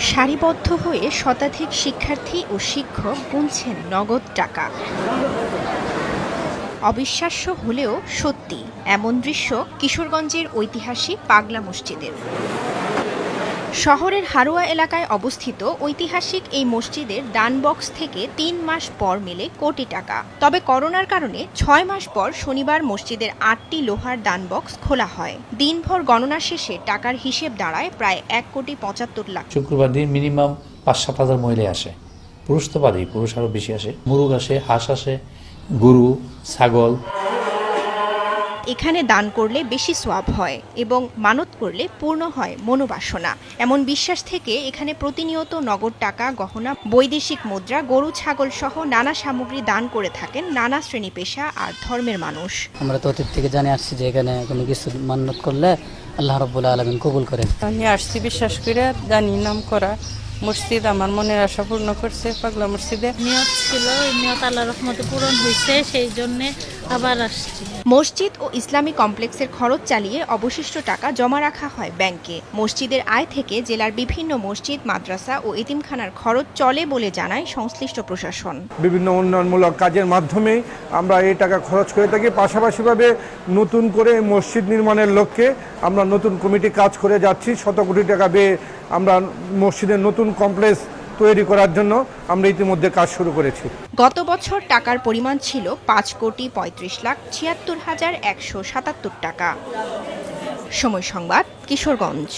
সারিবদ্ধ হয়ে শতাধিক শিক্ষার্থী ও শিক্ষক গুনছেন নগদ টাকা। অবিশ্বাস্য হলেও সত্যি, এমন দৃশ্য কিশোরগঞ্জের ঐতিহাসিক পাগলা মসজিদের। শহরের হারোয়া এলাকায় অবস্থিত ঐতিহাসিক এই মসজিদের দান বক্স থেকে ৩ মাস পর মেলে কোটি টাকা। তবে করোনার কারণে ৬ মাস পর শনিবার মসজিদের ৮টি লোহার দান বক্স খোলা হয়। দিনভর গণনা শেষে টাকার হিসেব দাঁড়ায় প্রায় ১,৭৫,০০,০০০। শুক্রবার দিন মিনিমাম ৫-৭ হাজার মহিলা আসে। পুরুষ তো বাদেই, পুরুষ আরও বেশি আসে। মুরগ আসে, হাঁস আসে, গরু, ছাগল। এখানে দান করলে বেশি সোয়াব হয় এবং মানত করলে পূর্ণ হয় মনোবাসনা, এমন বিশ্বাস থেকে এখানে প্রতিনিয়ত নগদ টাকা, গহনা, বৈদেশিক মুদ্রা, গরু, ছাগল সহ নানা সামগ্রী দান করে থাকেন নানা শ্রেণী পেশা আর ধর্মের মানুষ। আমরা তো অতীত থেকে জানে আসছি যে এখানে কোনো কিছু মান্যত করলে আল্লাহ রাব্বুল আলামিন কবুল করেন। আমি আসছি বিশ্বাস করে, জানি নাম করা মসজিদ আমার মনের আশা পূর্ণ করছে। পাগলা মসজিদে নিয়ত ছিল, নিয়ত আল্লাহর রহমতে পূরণ হয়েছে, সেই জন্যে আবার আসছি। মসজিদ ও ইসলামী কমপ্লেক্সের খরচ চালিয়ে অবশিষ্ট টাকা জমা রাখা হয় ব্যাংকে। মসজিদের আয় থেকে জেলার বিভিন্ন মসজিদ, মাদ্রাসা ও এতিমখানার খরচ চলে বলে জানায় সংশ্লিষ্ট প্রশাসন। বিভিন্ন উন্নয়নমূলক কাজের মাধ্যমে আমরা এই টাকা খরচ করে থাকি। পাশাপাশিভাবে নতুন করে মসজিদ নির্মাণের লক্ষ্যে আমরা নতুন কমিটি কাজ করে যাচ্ছি। শত কোটি টাকা ব্যয়ে আমরা মসজিদের নতুন কমপ্লেক্স তৈরি করার জন্য আমরা ইতিমধ্যে কাজ শুরু করেছি। গত বছর টাকার পরিমাণ ছিল ৫,৩৫,৭৬,১৭৭ টাকা। সময় সংবাদ, কিশোরগঞ্জ।